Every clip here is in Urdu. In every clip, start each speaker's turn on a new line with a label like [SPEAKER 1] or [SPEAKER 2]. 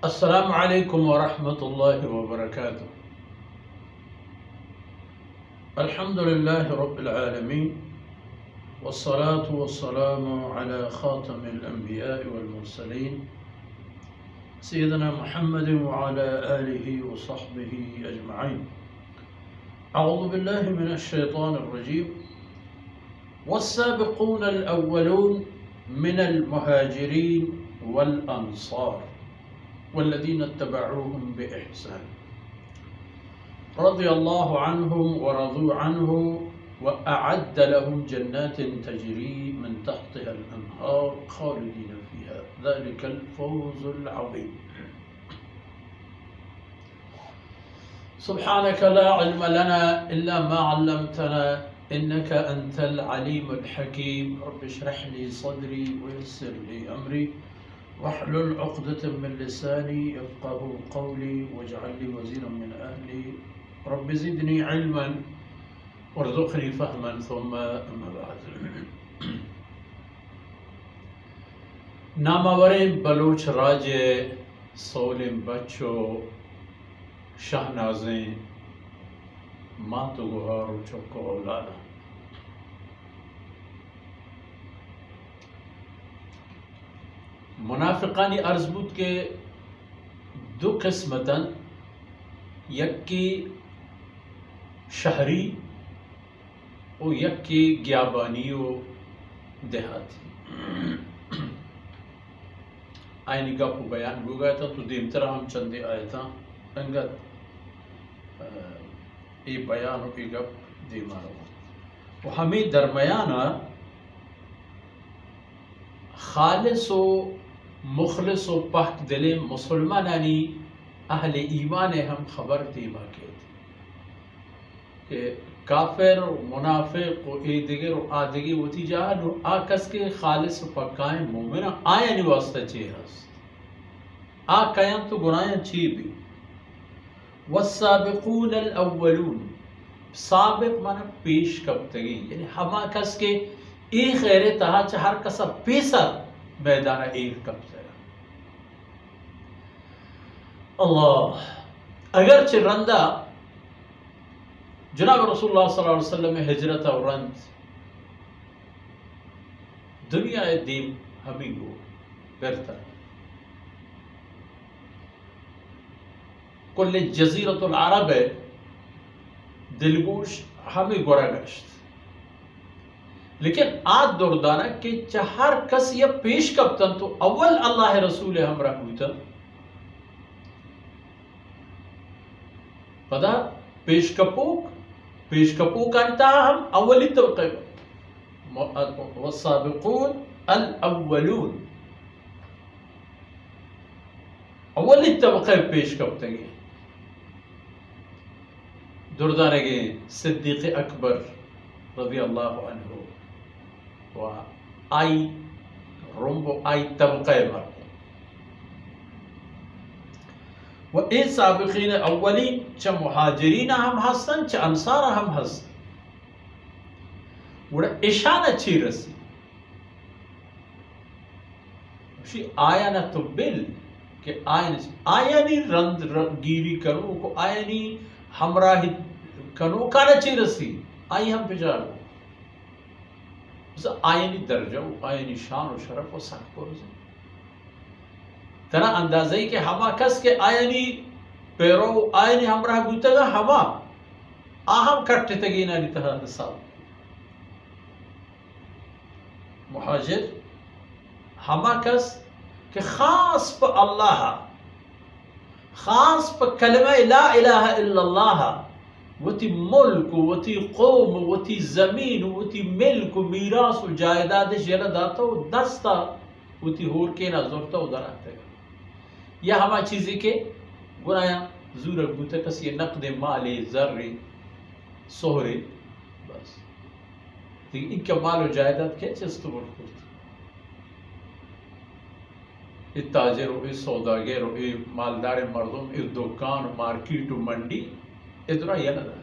[SPEAKER 1] السلام عليكم ورحمة الله وبركاته. الحمد لله رب العالمين، والصلاة والسلام على خاتم الأنبياء والمرسلين سيدنا محمد وعلى آله وصحبه أجمعين. أعوذ بالله من الشيطان الرجيم. والسابقون الأولون من المهاجرين والأنصار والذين اتبعوهم بإحسان رضي الله عنهم ورضوا عنه وأعد لهم جنات تجري من تحتها الأنهار خالدين فيها ذلك الفوز العظيم. سبحانك لا علم لنا إلا ما علمتنا إنك أنت العليم الحكيم. رب اشرح لي صدري ويسر لي أمري واحلل عقدة من لساني يفقه قولي واجعل لي وزيرا من أهلي رب زدني علما وارزقني فهما. ثم أما بعد. نامور بلوچ راج سولم بچو شہنازیں ماتو گہار چوکو اولادا منافقانی عرض بود کے دو قسمتاً یکی شہری و یکی گیابانی و دیہاتی. آئینی گپ بیان ہو گیا تھا تو دیم طرح ہم چندے آئے تھا انگت ای بیان و ای گپ دیما رہا و ہمیں درمیانا خالص و مخلص و پاک دل مسلمانانی اہل ایمان ہم خبر دیما کے کہ کافر و منافق و ایدگر و آدگی وتی جہاں و آکس کے خالص و پاکائیں مومن آئین واسطہ چی ہست آکائیں تو گناہیں چی بھی. والسابقون الاولون سابق مانا پیش کبتگی یعنی ہما کس کے ایک غیر تہا چا ہر کسا پیسا میدانا ایک کبتگی. اللہ اگرچہ رندہ جناب رسول اللہ صلی اللہ علیہ وسلم ہجرت اور رند دنیا دیم ہمیں گو برتا کل جزیرت العرب دلگوش ہمیں گورا گشت لیکن آج دوردانا کہ چہر کس یہ پیش کبتن تو اول اللہ رسول ہم رہوتا پدا پیش کپوک انتا ہم اولی طبقہ والسابقون الاولون اولی طبقہ پیش کبتگی دردانے گے صدیق اکبر رضی اللہ عنہ و آئی رنبو آئی طبقہ مرد و اے سابقین اولی چا مہاجرین ہم ہستن چا انصار ہم ہستن وڑا اشانہ چی رسی وشی آیا نا تو بل کہ آیا نی رند گیری کرو کو آیا نی ہمراہی کنو کانا چی رسی آئی ہم پجارو بس آیا نی درجہ آیا نی شان و شرف و سخت کو رسی تنا اندازہی کہ ہما کس کے آئینی پیرو آئینی ہمراہ گوتا گا ہما آہم کٹتے تگینا لی تہا حساب مہاجر ہما کس کہ خاص پا اللہ خاص پا کلمہ لا الہ الا اللہ وتی ملک وتی قوم وتی زمین وتی ملک و میراث و جائداد جیلہ داتا و دستا وتی ہور کے نہ زورتا و دراتے گا یا ہما چیزی کے گنایا زور بوتا کس یہ نقد مالی ذری سہرے بس ان کے مال و جائداد کیا چیز تو بڑھ کرتا ای تاجر و ای سوداگر و ای مالدار مردم ای دکان و مارکیٹ و منڈی ادرا یہ نہ داتا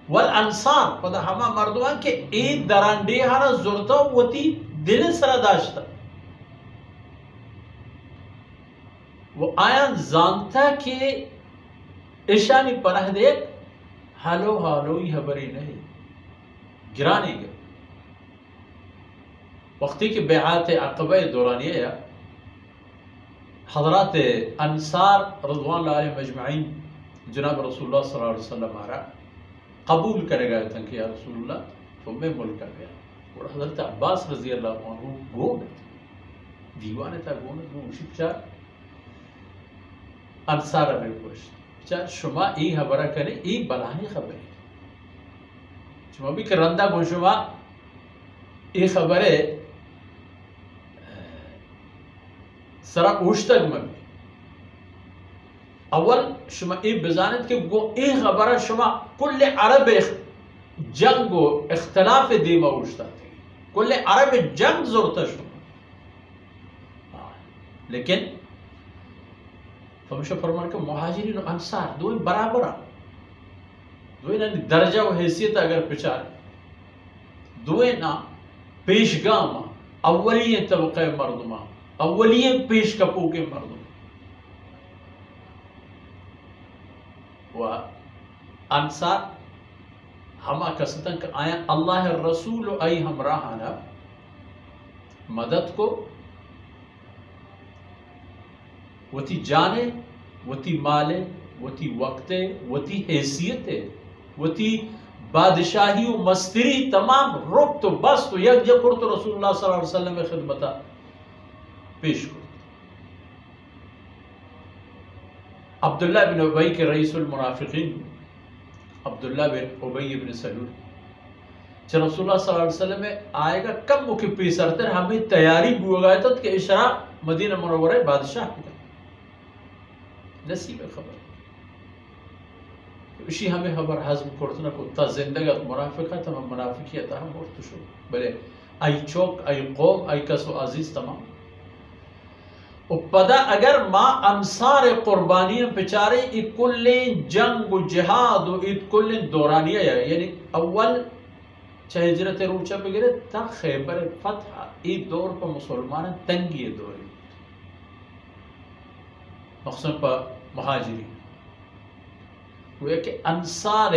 [SPEAKER 1] والانصار پدا ہما مردوان کے ای درانڈی ہانا زورتا و تی دل سرا داشتا و آیان زانتا کہ اشانی پناہ دیکھ حالو حالوی حبری نہیں گرانی گئے وقتی کہ بیعات عقبہ دورانیہ یا حضرات انصار رضوان اللہ علیہ مجمعین جناب رسول اللہ صلی اللہ علیہ وسلم آرہا قبول کرے گئے تھا کہ یا رسول اللہ تو میں ملکہ گیا اور حضرت عباس رضی اللہ عنہ گونے تھا دیوانے تھا گونے تھا اسی بچار انصار میں پوشت بچار شما ای خبرہ کریں ای بلانی خبری شما بھی کہ رندہ کو شما ای خبرے سرا اوشتگ میں بھی اول شما ای بزانت کہ گو ای خبرہ شما کل عرب جنگ و اختلاف دیما اوشتا تھی کل عرب جنگ زورتا شما لیکن فمشہ فرمان کہ مہاجرین و انصار دوئی برابرہ دوئی نا درجہ و حیثیت اگر پچارے دوئی نا پیشگاہ اولیہ طبقہ مردمہ اولیہ پیش کپو کے مردم و انصار ہما کسطن کہ آیا اللہ الرسول ای ہمراہانا مدد کو وہ تی جانے وہ تی مالے وہ تی وقتے وہ تی حیثیتے وہ تی بادشاہی و مستری تمام رب تو بس تو یک جکر تو رسول اللہ صلی اللہ علیہ وسلم خدمتا پیش کرتا عبداللہ بن ابی کے رئیس المنافقین عبداللہ بن ابی بن سلول چھ رسول اللہ صلی اللہ علیہ وسلم میں آئے گا کم مکی پیسرتے ہمیں تیاری بو گئے تھا کہ اشرا مدینہ منورہ بادشاہ کی نصیب خبر اسی ہمیں خبر حضم کرتنا کو تا زندگت منافقہ تمام منافقیت ہم مرتو شو بلے ای چوک ای قوم ای کس و عزیز تمام و پدا اگر ما انصار قربانیاں پچارے ای کل جنگ و جہاد و ای کل دورانیہ یعنی اول چاہے ہجرت روچہ بگرے تا خیبر فتح ای دور پر مسلمان تنگی دوری مخصوصاً پر مہاجری وہ کہ انصار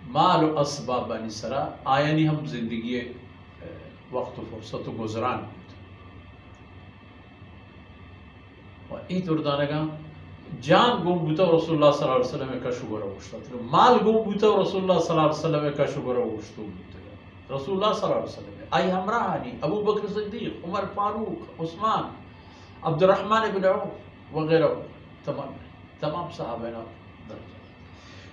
[SPEAKER 1] مال و اسباب بانی سرا آیانی ہم زندگی وقت و فرصت و گزران و ای دردانگا جان گم بوتا رسول اللہ صلی اللہ علیہ وسلم کا شکر ہوشتا مال گم بوتا رسول اللہ صلی اللہ علیہ وسلم کا شکر ہوشتا رسول اللہ صلی اللہ علیہ وسلم آئی ہمراہانی ابو بکر صدیق عمر فاروق عثمان عبد الرحمن بن عوف وغیرہ تمام صحابہ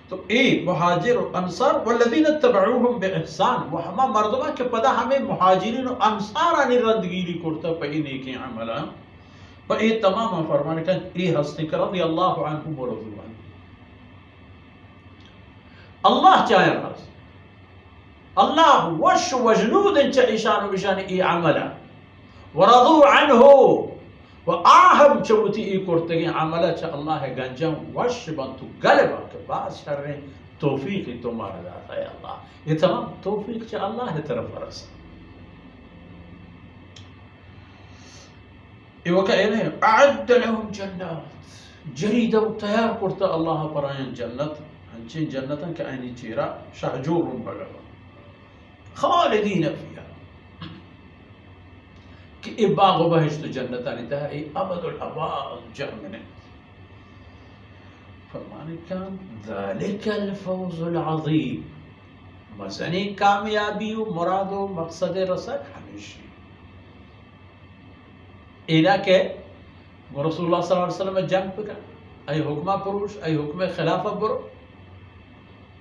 [SPEAKER 1] تو اے مہاجر و انصار والذین اتبعوهم بإحسان وہ ہما مردمہ کے پدا ہمیں مہاجرین و انصار آنی رندگیری کرتا پہ ہی نیکی عملہ پہ اے تمام فرمانے کہ اے حسنی کر رضی اللہ عنہم و رضو عنہ اللہ چاہے رضی اللہ وش وجنود انچہ ایشان و بشان اے عملہ ورضو عنہ و آہم چوتی ای کرتے گئے عملہ چا اللہ ہے گنجم وش بنتو گلبا کہ بعض شرین توفیقی تمہارا جاتا ہے اللہ یہ تمام توفیق چا اللہ ہے طرف رسا یہ وقت ہے اعد لهم جنات جریدہ و تیار کرتا اللہ پر آئین جنت ہنچین جنتاں کہ آئینی چیرا شہجور رن بگا خالدین فیہا کہ ای باغ و بہشت جنتانی تہا ای ابد الاباد جہمنے فرمانے کام ذالک الفوز العظیم مزنی کامیابی و مراد و مقصد رسک ہمیشی اینا کہ رسول اللہ صلی اللہ علیہ وسلم جنگ پکا ای حکمہ پروش ای حکم خلافہ برو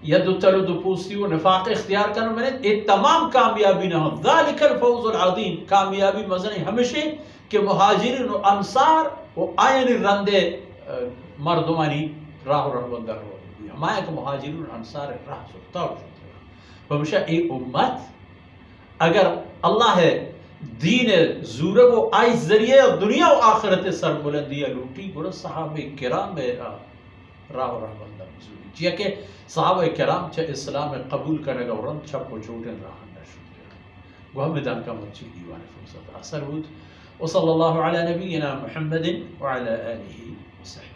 [SPEAKER 1] ید تلو دو پوستی و نفاق اختیار کرنے میں نے یہ تمام کامیابی نہ ہو ذالک الفوز العظیم کامیابی مزنی ہمیشہ کہ مہاجرین و انصار و آئین رندے مردمانی راہ و رہبندر ہو ہمائے کہ مہاجرین و انصار راہ سکتا ہو ہمیشہ ای امت اگر اللہ ہے دین زورہ و آئی ذریعے دنیا و آخرت سر بلندیہ لوٹی گوڑا صحابہ کرام راہ و رہبندر زوری جیا کہ صحابہ کرام چا اسلام قبول کرنے گا ورن چھپ و چھوٹیں راہ نشد گوہ میدان کا مرچی دیوان فرصت اثر بود وصلى الله على نبينا محمد وعلى آله وصحبه.